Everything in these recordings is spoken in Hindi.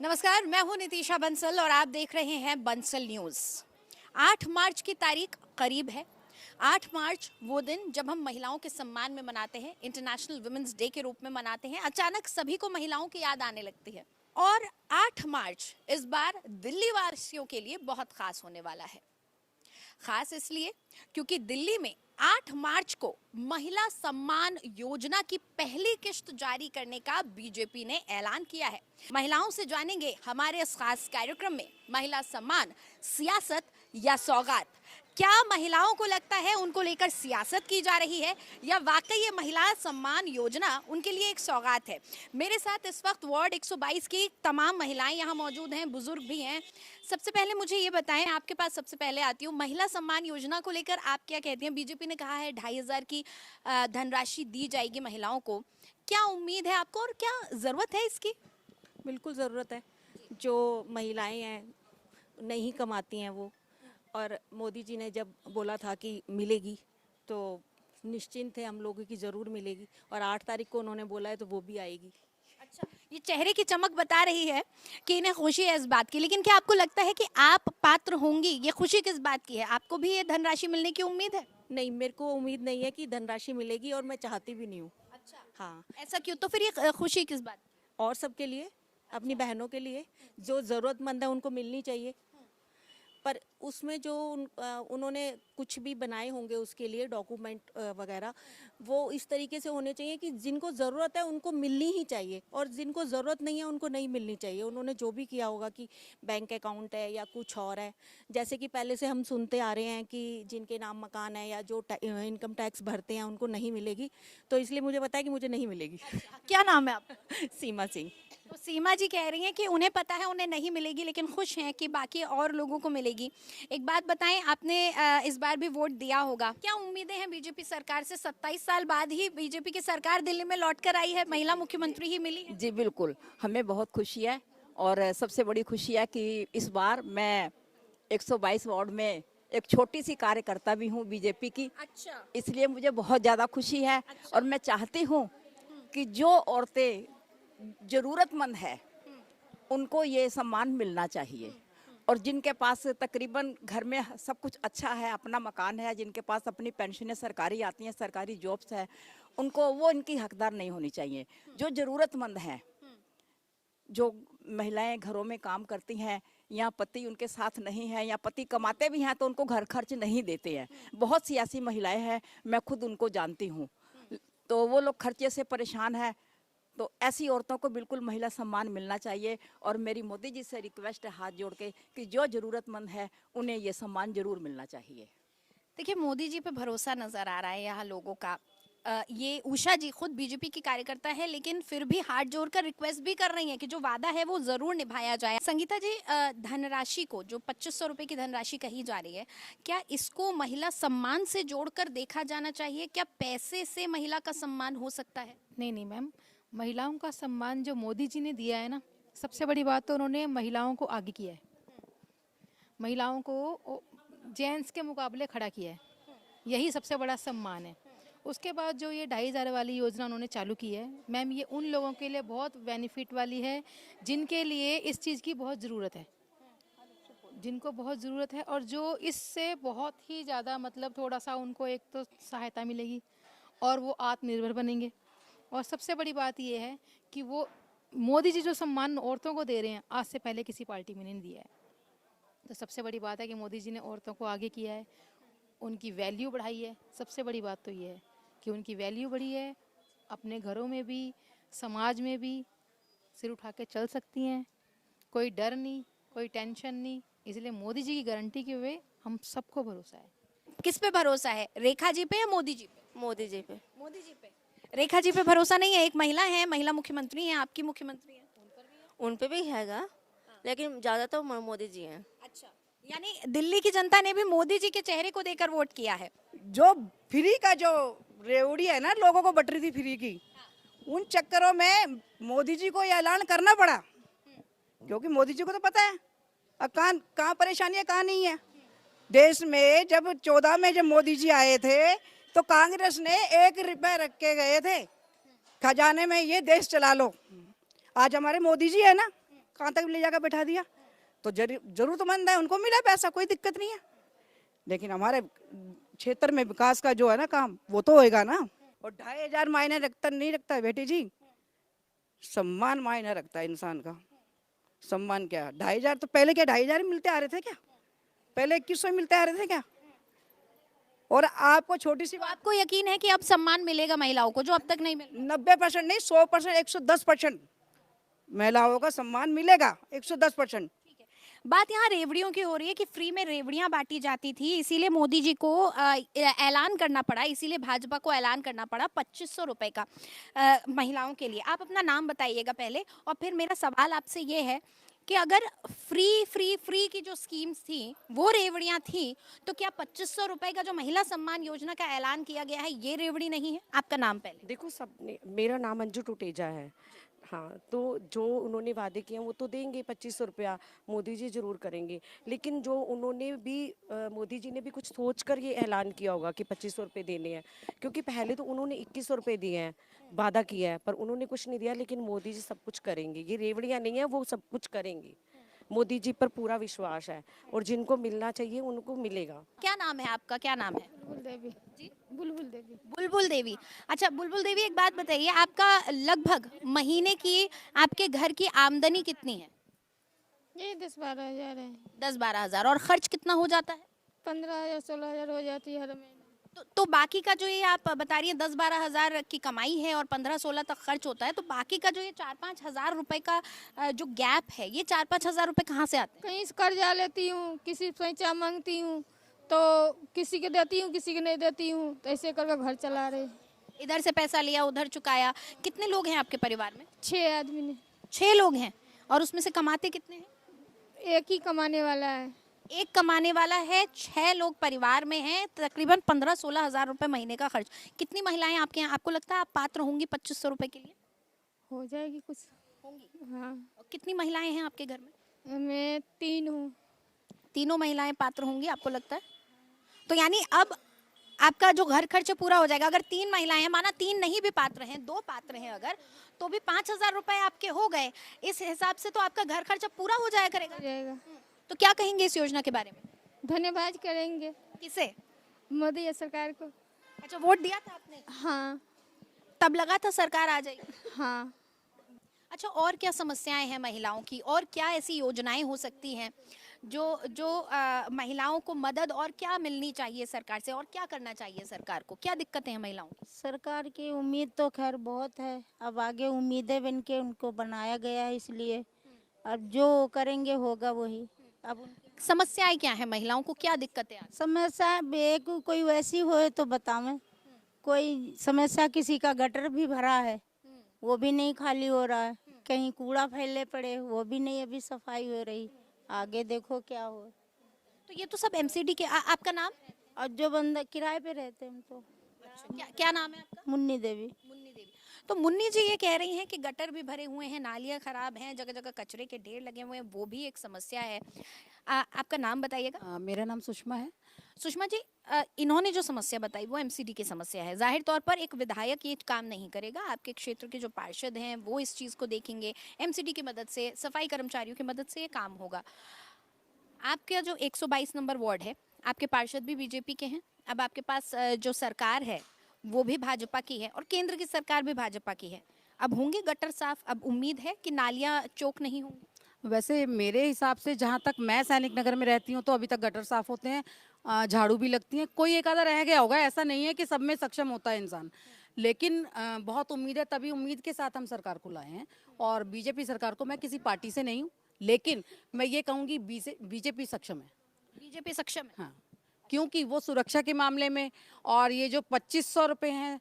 नमस्कार, मैं हूं नितिशा बंसल और आप देख रहे हैं बंसल न्यूज़। 8 मार्च की तारीख करीब है। 8 मार्च वो दिन जब हम महिलाओं के सम्मान में मनाते हैं, इंटरनेशनल वुमेन्स डे के रूप में मनाते हैं। अचानक सभी को महिलाओं की याद आने लगती है और 8 मार्च इस बार दिल्ली वासियों के लिए बहुत खास होने वाला है। खास इसलिए क्योंकि दिल्ली में 8 मार्च को महिला सम्मान योजना की पहली किश्त जारी करने का बीजेपी ने ऐलान किया है। महिलाओं से जानेंगे हमारे इस खास कार्यक्रम में महिला सम्मान, सियासत या सौगात। क्या महिलाओं को लगता है उनको लेकर सियासत की जा रही है या वाकई ये महिला सम्मान योजना उनके लिए एक सौगात है? मेरे साथ इस वक्त वार्ड 122 की तमाम महिलाएं यहाँ मौजूद हैं, बुजुर्ग भी हैं। सबसे पहले मुझे ये बताएं, आपके पास सबसे पहले आती हूँ, महिला सम्मान योजना को लेकर आप क्या कहती हैं? बीजेपी ने कहा है 2500 की धनराशि दी जाएगी महिलाओं को। क्या उम्मीद है आपको और क्या ज़रूरत है इसकी? बिल्कुल ज़रूरत है। जो महिलाएं हैं नहीं कमाती हैं वो, और मोदी जी ने जब बोला था कि मिलेगी तो निश्चिंत थे हम लोग कि ज़रूर मिलेगी, और 8 तारीख को उन्होंने बोला है तो वो भी आएगी। अच्छा, ये चेहरे की चमक बता रही है कि इन्हें खुशी है इस बात की, लेकिन क्या आपको लगता है कि आप पात्र होंगी? ये खुशी किस बात की है? आपको भी ये धनराशि मिलने की उम्मीद है? नहीं, मेरे को उम्मीद नहीं है कि धनराशि मिलेगी, और मैं चाहती भी नहीं हूँ। अच्छा, हाँ, ऐसा क्यों? तो फिर ये खुशी किस बात की? और सबके लिए, अपनी बहनों के लिए जो ज़रूरतमंद है उनको मिलनी चाहिए। पर उसमें जो उन्होंने कुछ भी बनाए होंगे उसके लिए डॉक्यूमेंट वगैरह, वो इस तरीके से होने चाहिए कि जिनको ज़रूरत है उनको मिलनी ही चाहिए, और जिनको ज़रूरत नहीं है उनको नहीं मिलनी चाहिए। उन्होंने जो भी किया होगा कि बैंक अकाउंट है या कुछ और है, जैसे कि पहले से हम सुनते आ रहे हैं कि जिनके नाम मकान है या जो इनकम टैक्स भरते हैं उनको नहीं मिलेगी, तो इसलिए मुझे पता है कि मुझे नहीं मिलेगी। क्या नाम है आपका? सीमा सिंह। तो सीमा जी कह रही हैं कि उन्हें पता है उन्हें नहीं मिलेगी, लेकिन खुश हैं कि बाकी और लोगों को मिलेगी। एक बात बताएं, आपने इस बार भी वोट दिया होगा, क्या उम्मीदें हैं बीजेपी सरकार से? 27 साल बाद ही बीजेपी की सरकार दिल्ली में लौट कर आई है, महिला मुख्यमंत्री ही मिली है। जी बिल्कुल, हमें बहुत खुशी है, और सबसे बड़ी खुशी है कि इस बार मैं 122 वार्ड में एक छोटी सी कार्यकर्ता भी हूँ बीजेपी की। अच्छा, इसलिए मुझे बहुत ज़्यादा खुशी है। और मैं चाहती हूँ कि जो औरतें ज़रूरतमंद है उनको ये सम्मान मिलना चाहिए, और जिनके पास तकरीबन घर में सब कुछ अच्छा है, अपना मकान है, जिनके पास अपनी पेंशनें सरकारी आती हैं, सरकारी जॉब्स है, उनको वो इनकी हकदार नहीं होनी चाहिए। जो ज़रूरतमंद हैं, जो महिलाएं घरों में काम करती हैं या पति उनके साथ नहीं है या पति कमाते भी हैं तो उनको घर खर्च नहीं देते हैं। बहुत सी ऐसी महिलाएं हैं, मैं खुद उनको जानती हूँ, तो वो लोग खर्चे से परेशान हैं। तो ऐसी औरतों को बिल्कुल महिला सम्मान मिलना चाहिए, और मेरी मोदी जी से रिक्वेस्ट है हाथ जोड़ के कि जो ज़रूरतमंद है उन्हें ये सम्मान जरूर मिलना चाहिए। देखिए, मोदी जी पे भरोसा नजर आ रहा है यहाँ लोगों का। ये उषा जी खुद बीजेपी की कार्यकर्ता है, लेकिन फिर भी हाथ जोड़कर रिक्वेस्ट भी कर रही हैं कि जो वादा है वो जरूर निभाया जाए। संगीता जी, धनराशि को जो 2500 रुपए की धनराशि कही जा रही है, क्या इसको महिला सम्मान से जोड़कर देखा जाना चाहिए? क्या पैसे से महिला का सम्मान हो सकता है? नहीं नहीं मैम, महिलाओं का सम्मान जो मोदी जी ने दिया है ना, सबसे बड़ी बात तो उन्होंने महिलाओं को आगे किया है, महिलाओं को जेंट्स के मुकाबले खड़ा किया है, यही सबसे बड़ा सम्मान है। उसके बाद जो ये 2500 वाली योजना उन्होंने चालू की है मैम, ये उन लोगों के लिए बहुत बेनिफिट वाली है जिनके लिए इस चीज़ की बहुत ज़रूरत है, जिनको बहुत ज़रूरत है, और जो इससे बहुत ही ज़्यादा मतलब थोड़ा सा उनको एक तो सहायता मिलेगी और वो आत्मनिर्भर बनेंगे। और सबसे बड़ी बात ये है कि वो मोदी जी जो सम्मान औरतों को दे रहे हैं, आज से पहले किसी पार्टी में नहीं दिया है। तो सबसे बड़ी बात है कि मोदी जी ने औरतों को आगे किया है, उनकी वैल्यू बढ़ाई है। सबसे बड़ी बात तो ये है कि उनकी वैल्यू बढ़ी है, अपने घरों में भी समाज में भी सिर उठा के चल सकती हैं, कोई डर नहीं, कोई टेंशन नहीं। इसलिए मोदी जी की गारंटी के हुए हम सबको भरोसा है। किस पे भरोसा है, रेखा जी पे या मोदी जी पे? मोदी जी पे। मोदी जी पे। रेखा जी पे भरोसा नहीं है? एक महिला है, महिला मुख्यमंत्री हैं, आपकी मुख्यमंत्री हैं। उन पे भी हैगा, लेकिन ज़्यादा तो मोदी जी हैं। अच्छा, यानी दिल्ली की जनता ने भी मोदी जी के चेहरे को देकर वोट किया है। जो फ्री का जो रेवड़ी है ना, लोगों को बट रही थी फ्री की, उन चक्करों में मोदी जी को ये ऐलान करना पड़ा, क्योंकि मोदी जी को तो पता है अब कहाँ परेशानी है कहाँ नहीं है। देश में जब 14 में जब मोदी जी आए थे तो कांग्रेस ने 1 रुपया रख के गए थे खजाने में, ये देश चला लो। आज हमारे मोदी जी है ना, कहाँ तक ले जाकर बैठा दिया। तो जरूरतमंद है उनको मिला पैसा, कोई दिक्कत नहीं है, लेकिन हमारे क्षेत्र में विकास का जो है ना काम, वो तो होएगा ना। और 2,500 मायने रखता नहीं रखता है बेटी जी, सम्मान मायने रखता है इंसान का। सम्मान क्या, 2,500 तो पहले क्या 2,500 मिलते आ रहे थे क्या? पहले 2,100 मिलते आ रहे थे क्या? और आपको छोटी सी बात, आपको यकीन है कि अब सम्मान मिलेगा महिलाओं को जो अब तक नहीं मिला? 90% नहीं, 100%, 110% महिलाओं का सम्मान मिलेगा, 110%। बात यहाँ रेवड़ियों की हो रही है कि फ्री में रेवड़ियां बांटी जाती थी, इसीलिए मोदी जी को ऐलान करना पड़ा, इसीलिए भाजपा को ऐलान करना पड़ा 2,500 रुपए का महिलाओं के लिए। आप अपना नाम बताइएगा पहले, और फिर मेरा सवाल आपसे ये है कि अगर फ्री फ्री फ्री की जो स्कीम्स थी वो रेवड़ियां थी, तो क्या 2,500 रुपए का जो महिला सम्मान योजना का ऐलान किया गया है ये रेवड़ी नहीं है? आपका नाम पहले। देखो सबने, मेरा नाम अंजू टुटेजा है। हाँ, तो जो उन्होंने वादे किए हैं वो तो देंगे, 2,500 रुपया मोदी जी जरूर करेंगे, लेकिन जो उन्होंने भी मोदी जी ने भी कुछ सोच कर ये ऐलान किया होगा कि 2,500 रुपये देने हैं, क्योंकि पहले तो उन्होंने 2,100 रुपये दिए हैं, वादा किया है, पर उन्होंने कुछ नहीं दिया। लेकिन मोदी जी सब कुछ करेंगे, ये रेवड़ियाँ नहीं है, वो सब कुछ करेंगे। मोदी जी पर पूरा विश्वास है, और जिनको मिलना चाहिए उनको मिलेगा। क्या नाम है आपका, क्या नाम है? बुलबुल देवी। जी, बुलबुल देवी। बुलबुल देवी। अच्छा बुलबुल देवी, एक बात बताइए, आपका लगभग महीने की आपके घर की आमदनी कितनी है? ये 10-12 हजार है। 10-12 हजार। और खर्च कितना हो जाता है? 15,000-16,000 हो जाती है हर महीने। तो बाकी का जो ये आप बता रही है 10-12 हजार की कमाई है और 15-16 तक खर्च होता है, तो बाकी का जो ये 4-5 हजार रुपए का जो गैप है, ये 4-5 हजार रुपए कहाँ से आते हैं? कहीं से कर्जा लेती हूँ, किसी से पैसा मांगती हूँ, तो किसी के देती हूँ, किसी के नहीं देती हूँ, तो ऐसे करके घर चला रहे। इधर से पैसा लिया, उधर चुकाया। कितने लोग हैं आपके परिवार में? 6 आदमी ने। 6 लोग हैं। और उसमें से कमाते कितने हैं? एक ही कमाने वाला है। एक कमाने वाला है, 6 लोग परिवार में हैं, तकरीबन 15-16 हजार रुपए महीने का खर्च। कितनी महिलाएं आपके यहाँ, आपको लगता है आप पात्र होंगी 2,500 रुपए के लिए? हो जाएगी कुछ। होंगी। हाँ, और कितनी महिलाएं हैं आपके घर में? मैं 3 हूँ। तीनों महिलाएं पात्र होंगी आपको लगता है? तो यानी अब आपका जो घर खर्च पूरा हो जाएगा। अगर 3 महिलाएं हैं, माना 3 नहीं भी पात्र हैं, 2 पात्र हैं अगर, तो भी 5,000 रुपए आपके हो गए। इस हिसाब से तो आपका घर खर्च पूरा हो जाया करेगा। हो जाएगा। तो क्या कहेंगे इस योजना के बारे में? धन्यवाद करेंगे किसे? मोदी सरकार को। अच्छा, वोट दिया था आपने? हाँ। तब लगा था सरकार आ जाएगी। हाँ। अच्छा, और क्या समस्याएं हैं महिलाओं की, और क्या ऐसी योजनाएं हो सकती हैं जो महिलाओं को मदद और क्या मिलनी चाहिए सरकार से, और क्या करना चाहिए सरकार को? क्या दिक्कतें हैं महिलाओं की? सरकार की उम्मीद तो खैर बहुत है, अब आगे उम्मीदें बन के उनको बनाया गया है, इसलिए अब जो करेंगे होगा वही। अब उनकी समस्याएं क्या है महिलाओं को, क्या दिक्कतें आती समस्या एक कोई वैसी हो तो बतावें। कोई समस्या, किसी का गटर भी भरा है वो भी नहीं खाली हो रहा है, कहीं कूड़ा फैले पड़े वो भी नहीं अभी सफाई हो रही। आगे देखो क्या हो। तो ये तो सब एमसीडी के आपका नाम? और जो बंदा किराए पे रहते हैं तो क्या नाम है आपका? मुन्नी देवी। मुन्नी देवी। तो मुन्नी जी ये कह रही हैं कि गटर भी भरे हुए हैं, नालियां खराब हैं, जगह जगह कचरे के ढेर लगे हुए हैं, वो भी एक समस्या है। आपका नाम बताइएगा। मेरा नाम सुषमा है। सुषमा जी, इन्होंने जो समस्या बताई वो एमसीडी की समस्या है। जाहिर तौर पर एक विधायक ये काम नहीं करेगा, आपके क्षेत्र के जो पार्षद हैं वो इस चीज़ को देखेंगे, एमसीडी की मदद से, सफाई कर्मचारियों की मदद से ये काम होगा। आपका जो 122 नंबर वार्ड है, आपके पार्षद भी बीजेपी के हैं, अब आपके पास जो सरकार है वो भी भाजपा की है और केंद्र की सरकार भी भाजपा की है। अब होंगे गटर साफ? अब उम्मीद है कि नालियां चौक नहीं होंगी? वैसे मेरे हिसाब से जहाँ तक मैं सैनिक नगर में रहती हूँ तो अभी तक गटर साफ होते हैं, झाड़ू भी लगती हैं। कोई एक आधा रह गया होगा, ऐसा नहीं है कि सब में सक्षम होता है इंसान, लेकिन बहुत उम्मीद है, तभी उम्मीद के साथ हम सरकार को लाए हैं। और बीजेपी सरकार को, मैं किसी पार्टी से नहीं हूँ, लेकिन मैं ये कहूँगी बीजेपी सक्षम है। बीजेपी सक्षम है? हाँ, क्योंकि वो सुरक्षा के मामले में, और ये जो 2,500 रुपये हैं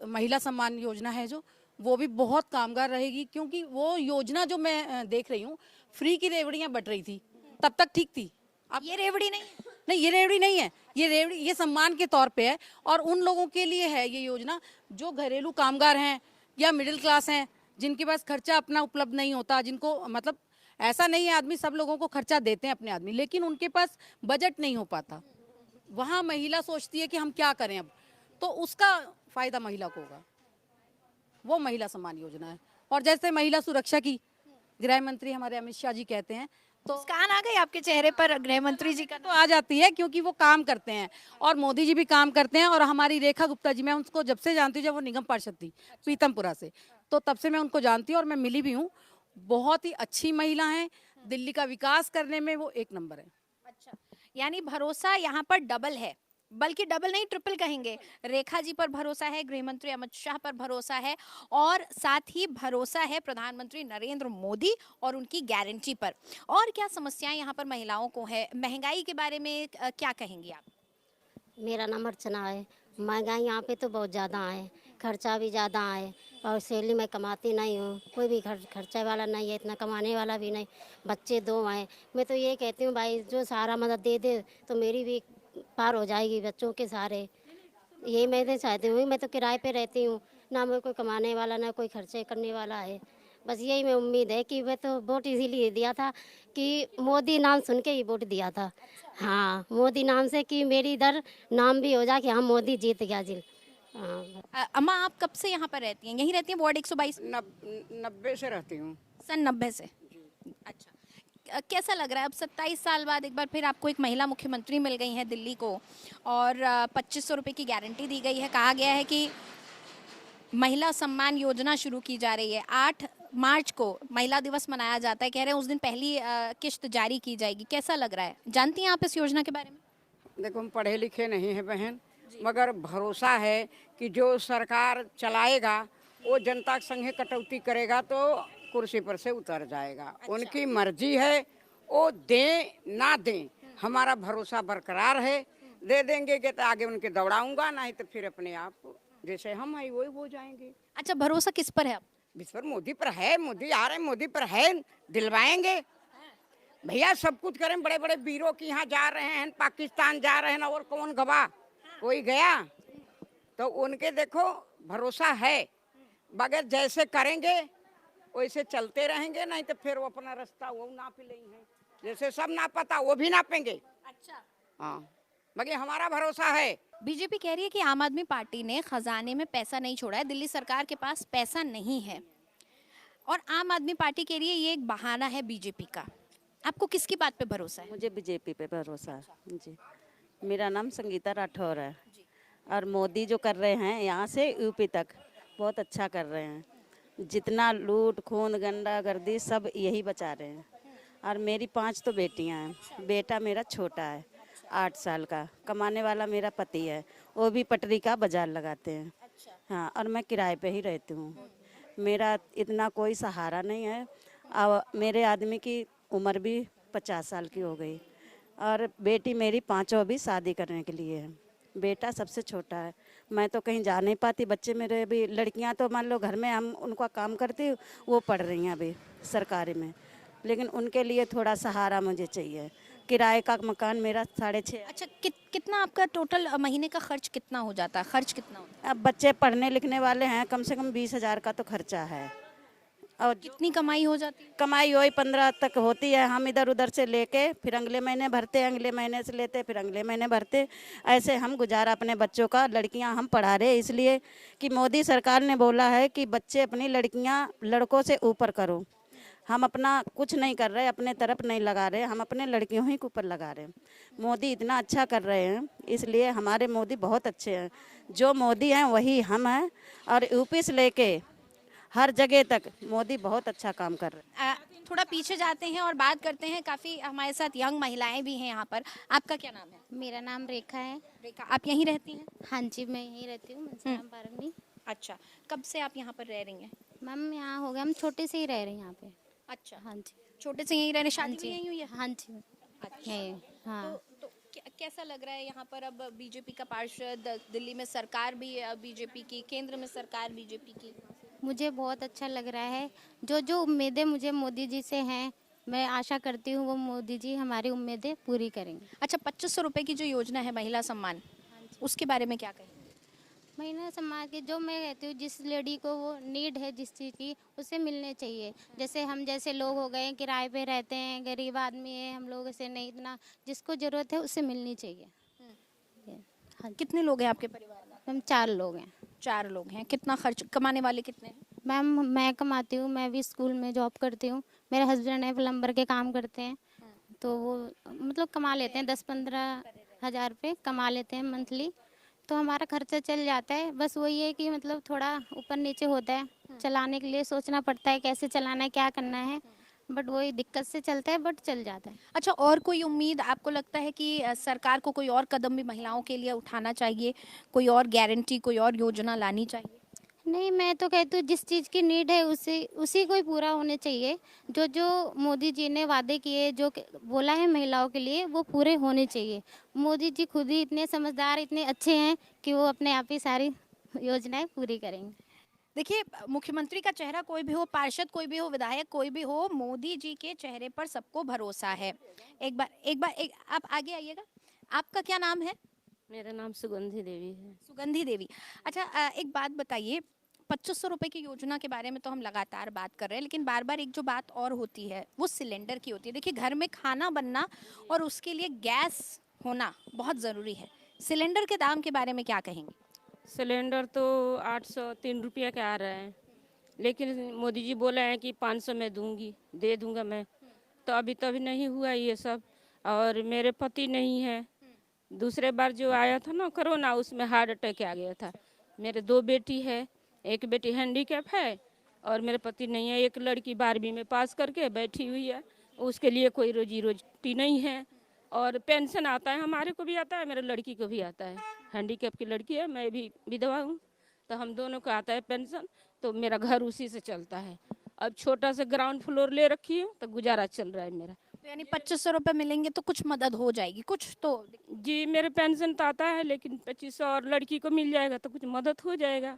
महिला सम्मान योजना है जो, वो भी बहुत कामगार रहेगी। क्योंकि वो योजना जो मैं देख रही हूँ, फ्री की रेवड़ियाँ बट रही थी, तब तक ठीक थी। अब ये रेवड़ी नहीं? नहीं, ये रेवड़ी नहीं है, ये रेवड़ी ये सम्मान के तौर पे है, और उन लोगों के लिए है ये योजना जो घरेलू कामगार हैं या मिडिल क्लास हैं, जिनके पास खर्चा अपना उपलब्ध नहीं होता, जिनको मतलब ऐसा नहीं है, आदमी सब लोगों को खर्चा देते हैं अपने आदमी, लेकिन उनके पास बजट नहीं हो पाता। वहाँ महिला सोचती है कि हम क्या करें अब, तो उसका फायदा महिला को होगा, वो महिला सम्मान योजना है। और जैसे महिला सुरक्षा की, गृह मंत्री हमारे अमित शाह जी कहते हैं, तो मुस्कान आ गई आपके चेहरे पर गृह मंत्री जी का तो आ जाती है क्योंकि वो काम करते हैं और मोदी जी भी काम करते हैं। और हमारी रेखा गुप्ता जी, मैं उनको जब से जानती हूँ, जब वो निगम पार्षद थी पीतमपुरा से, तो तब से मैं उनको जानती हूँ और मैं मिली भी हूँ। बहुत ही अच्छी महिला हैं, दिल्ली का विकास करने में वो एक नंबर है। अच्छा, यानी भरोसा यहाँ पर डबल है, बल्कि डबल नहीं ट्रिपल कहेंगे। रेखा जी पर भरोसा है, गृह मंत्री अमित शाह पर भरोसा है, और साथ ही भरोसा है प्रधानमंत्री नरेंद्र मोदी और उनकी गारंटी पर। और क्या समस्याएं यहाँ पर महिलाओं को है? महंगाई के बारे में क्या कहेंगी आप? मेरा नाम अर्चना है। महंगाई यहाँ पे तो बहुत ज़्यादा है, खर्चा भी ज़्यादा है, और सैलरी मैं कमाती नहीं हूँ, कोई भी खर्चा वाला नहीं है, इतना कमाने वाला भी नहीं, बच्चे 2 हैं। मैं तो ये कहती हूँ भाई जो सारा मदद दे दे तो मेरी भी पार हो जाएगी बच्चों के सारे। ये मैं नहीं चाहती हूँ, मैं तो किराए पे रहती हूँ, ना मैं कोई कमाने वाला ना कोई खर्चे करने वाला है। बस यही मैं उम्मीद है कि मैं तो वोट इसीलिए दिया था कि मोदी नाम सुन के ही वोट दिया था। हाँ, मोदी नाम से कि मेरी इधर नाम भी हो जाए कि हाँ मोदी जीत गया जिल। हाँ। अम्मा, आप कब से यहाँ पर रहती हैं? यहीं रहती हैं वार्ड 122? 90 से रहती हूँ। सन 90 से। अच्छा, कैसा लग रहा है अब 27 साल बाद एक बार फिर आपको एक महिला मुख्यमंत्री मिल गई है दिल्ली को, और 2500 रुपये की गारंटी दी गई है? कहा गया है कि महिला सम्मान योजना शुरू की जा रही है। 8 मार्च को महिला दिवस मनाया जाता है, कह रहे हैं उस दिन पहली किश्त जारी की जाएगी। कैसा लग रहा है? जानती हैं आप इस योजना के बारे में? देखो, हम पढ़े लिखे नहीं हैं बहन, मगर भरोसा है कि जो सरकार चलाएगा वो जनता के संगे कटौती करेगा तो कुर्सी पर से उतर जाएगा। अच्छा। उनकी मर्जी है, वो दें ना दें, हमारा भरोसा बरकरार है। दे देंगे कि तो आगे उनके दौड़ाऊंगा, नहीं तो फिर अपने आप जैसे हम है वही हो जाएंगे। अच्छा, भरोसा किस पर है आप? इस पर मोदी पर है, मोदी आ रहे हैं, मोदी पर है, दिलवाएंगे भैया, सब कुछ करें। बड़े बड़े वीरों के यहाँ जा रहे हैं, पाकिस्तान जा रहे हैं, और कौन गवा, कोई गया? तो उनके देखो भरोसा है, बगैर जैसे करेंगे वैसे चलते रहेंगे, नहीं तो फिर वो अपना रास्ता वो नाप लेंगे, जैसे सब नापता वो भी नापेंगे। अच्छा, हाँ, बाकी हमारा भरोसा है। बीजेपी कह रही है कि आम आदमी पार्टी ने खजाने में पैसा नहीं छोड़ा है, दिल्ली सरकार के पास पैसा नहीं है, और आम आदमी पार्टी के लिए ये एक बहाना है बीजेपी का। आपको किसकी बात पे भरोसा है? मुझे बीजेपी पे भरोसा है जी। मेरा नाम संगीता राठौर है, और मोदी जो कर रहे हैं यहाँ से यूपी तक बहुत अच्छा कर रहे हैं। जितना लूट खून गंदा गर्दी सब यही बचा रहे हैं। और मेरी 5 तो बेटियाँ हैं, बेटा मेरा छोटा है 8 साल का, कमाने वाला मेरा पति है, वो भी पटरी का बाजार लगाते हैं। हाँ, और मैं किराए पे ही रहती हूँ। मेरा इतना कोई सहारा नहीं है, और मेरे आदमी की उम्र भी 50 साल की हो गई, और बेटी मेरी 5 अभी शादी करने के लिए है, बेटा सबसे छोटा है। मैं तो कहीं जा नहीं पाती, बच्चे मेरे अभी, लड़कियां तो मान लो घर में हम उनका काम करती, वो पढ़ रही हैं अभी सरकारी में, लेकिन उनके लिए थोड़ा सहारा मुझे चाहिए। किराए का मकान मेरा 6.5। अच्छा, कितना आपका टोटल महीने का खर्च कितना हो जाता है? खर्च कितना होता है? अब बच्चे पढ़ने लिखने वाले हैं, कम से कम 20,000 का तो खर्चा है। और कितनी कमाई हो जाती है? कमाई वही 15 तक होती है। हम इधर उधर से लेके फिर अगले महीने भरते, अगले महीने से लेते फिर अगले महीने भरते, ऐसे हम गुजारा अपने बच्चों का। लड़कियां हम पढ़ा रहे इसलिए कि मोदी सरकार ने बोला है कि बच्चे अपनी लड़कियां लड़कों से ऊपर करो। हम अपना कुछ नहीं कर रहे, अपने तरफ नहीं लगा रहे, हम अपने लड़कियों ही के ऊपर लगा रहे हैं। मोदी इतना अच्छा कर रहे हैं, इसलिए हमारे मोदी बहुत अच्छे हैं। जो मोदी हैं वही हम हैं, और यूपी से लेके हर जगह तक मोदी बहुत अच्छा काम कर रहे हैं। थोड़ा पीछे जाते हैं और बात करते हैं। काफ़ी हमारे साथ यंग महिलाएं भी हैं यहाँ पर। आपका क्या नाम है? मेरा नाम रेखा है। रेखा, आप यहीं रहती हैं? हाँ जी, मैं यहीं रहती हूँ, मनसाराम पार्क में। अच्छा, कब से आप यहाँ पर रह रही हैं? मैम यहाँ हो गया, हम छोटे से ही रह रहे हैं यहाँ पे। अच्छा, हाँ जी, छोटे से यहीं रह रहे, शादी भी यहीं हुई है? हाँ जी। अच्छा, है, हाँ। तो कैसा लग रहा है यहाँ पर? अब बीजेपी का पार्षद, दिल्ली में सरकार भी बीजेपी की, केंद्र में सरकार बीजेपी की। मुझे बहुत अच्छा लग रहा है। जो जो उम्मीदें मुझे मोदी जी से हैं, मैं आशा करती हूँ वो मोदी जी हमारी उम्मीदें पूरी करेंगे। अच्छा, 2500 रुपये की जो योजना है महिला सम्मान, उसके बारे में क्या कहें? महिला समाज के, जो मैं कहती हूँ जिस लेडी को वो नीड है जिस चीज़ की, उसे मिलने चाहिए। जैसे हम जैसे लोग हो गए, किराए पे रहते हैं, गरीब आदमी है, हम लोग से नहीं, इतना जिसको ज़रूरत है उसे मिलनी चाहिए। हाँ, कितने लोग हैं आपके परिवार में? हम 4 लोग हैं। 4 लोग हैं। कितना खर्च, कमाने वाले कितने हैं? मैम मैं कमाती हूँ, मैं भी स्कूल में जॉब करती हूँ। मेरे हस्बैंड है प्लम्बर के काम करते हैं, तो वो मतलब कमा लेते हैं 10-15 हज़ार रुपये कमा लेते हैं मंथली। तो हमारा खर्चा चल जाता है। बस वही है कि मतलब थोड़ा ऊपर नीचे होता है, चलाने के लिए सोचना पड़ता है कैसे चलाना है, क्या करना है, बट वही दिक्कत से चलता है, बट चल जाता है। अच्छा, और कोई उम्मीद आपको लगता है कि सरकार को कोई और कदम भी महिलाओं के लिए उठाना चाहिए, कोई और गारंटी, कोई और योजना लानी चाहिए? नहीं, मैं तो कहती हूँ जिस चीज़ की नीड है उसी उसी को ही पूरा होने चाहिए। जो जो मोदी जी ने वादे किए, जो बोला है महिलाओं के लिए, वो पूरे होने चाहिए। मोदी जी खुद ही इतने समझदार, इतने अच्छे हैं कि वो अपने आप ही सारी योजनाएं पूरी करेंगे। देखिए, मुख्यमंत्री का चेहरा कोई भी हो, पार्षद कोई भी हो, विधायक कोई भी हो, मोदी जी के चेहरे पर सबको भरोसा है। एक आप आगे आइएगा। आपका क्या नाम है? मेरा नाम सुगंधी देवी है। सुगंधी देवी। अच्छा, एक बात बताइए, 2500 रुपए की योजना के बारे में तो हम लगातार बात कर रहे हैं, लेकिन बार बार एक जो बात और होती है वो सिलेंडर की होती है। देखिए, घर में खाना बनना और उसके लिए गैस होना बहुत ज़रूरी है। सिलेंडर के दाम के बारे में क्या कहेंगे? सिलेंडर तो 803 रुपये का आ रहा है, लेकिन मोदी जी बोले हैं कि 500 में दे दूंगा मैं। तो अभी तो नहीं हुआ ये सब। और मेरे पति नहीं है। दूसरे बार जो आया था ना कोरोना, उसमें हार्ट अटैक आ गया था। मेरे 2 बेटी है, एक बेटी हैंडीकैप है और मेरे पति नहीं है। एक लड़की 12वीं में पास करके बैठी हुई है, उसके लिए कोई रोजी रोटी नहीं है। और पेंशन आता है, हमारे को भी आता है, मेरे लड़की को भी आता है। हैंडीकैप की लड़की है, मैं भी विधवा हूँ, तो हम दोनों को आता है पेंशन। तो मेरा घर उसी से चलता है। अब छोटा सा ग्राउंड फ्लोर ले रखी हूँ, तो गुजारा चल रहा है मेरा। तो यानी 2500 रुपए मिलेंगे तो कुछ मदद हो जाएगी, कुछ तो। जी, मेरे पेंशन तो आता है, लेकिन 2500 और लड़की को मिल जाएगा तो कुछ मदद हो जाएगा।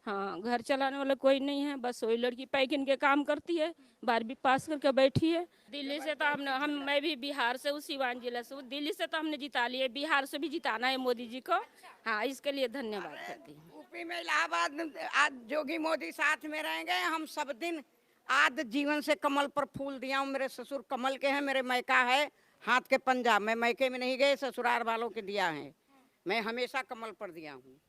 हाँ, घर चलाने वाला कोई नहीं है, बस वही लड़की पैकिंग के काम करती है, 12वीं पास करके बैठी है। दिल्ली से तो मैं भी बिहार से हूँ, सिवान जिला से हूँ। दिल्ली से तो हमने जिता लिए, बिहार से भी जिताना है मोदी जी को। हाँ, इसके लिए धन्यवाद करती हूँ। यूपी में इलाहाबाद आज जोगी मोदी साथ में रहेंगे। हम सब दिन आद जीवन से कमल पर फूल दिया हूँ। मेरे ससुर कमल के हैं, मेरे मैका है हाथ के पंजाब में। मैके में नहीं गए, ससुराल वालों के दिया है। मैं हमेशा कमल पर दिया हूँ।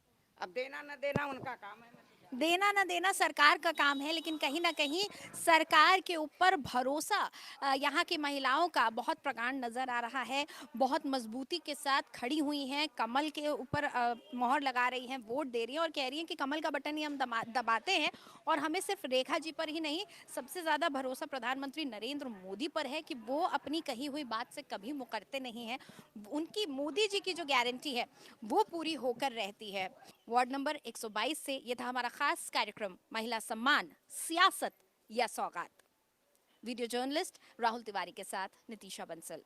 अब देना न देना उनका काम है। देना ना देना सरकार का काम है, लेकिन कहीं ना कहीं सरकार के ऊपर भरोसा यहाँ की महिलाओं का बहुत प्रगाढ़ नज़र आ रहा है। बहुत मजबूती के साथ खड़ी हुई हैं, कमल के ऊपर मोहर लगा रही हैं, वोट दे रही हैं और कह रही हैं कि कमल का बटन ही हम दबाते हैं। और हमें सिर्फ रेखा जी पर ही नहीं, सबसे ज़्यादा भरोसा प्रधानमंत्री नरेंद्र मोदी पर है कि वो अपनी कही हुई बात से कभी मुकरते नहीं हैं। उनकी मोदी जी की जो गारंटी है वो पूरी होकर रहती है। वार्ड नंबर 122 से ये था हमारा खास कार्यक्रम महिला सम्मान, सियासत या सौगात। वीडियो जर्नलिस्ट राहुल तिवारी के साथ नितिशा बंसल।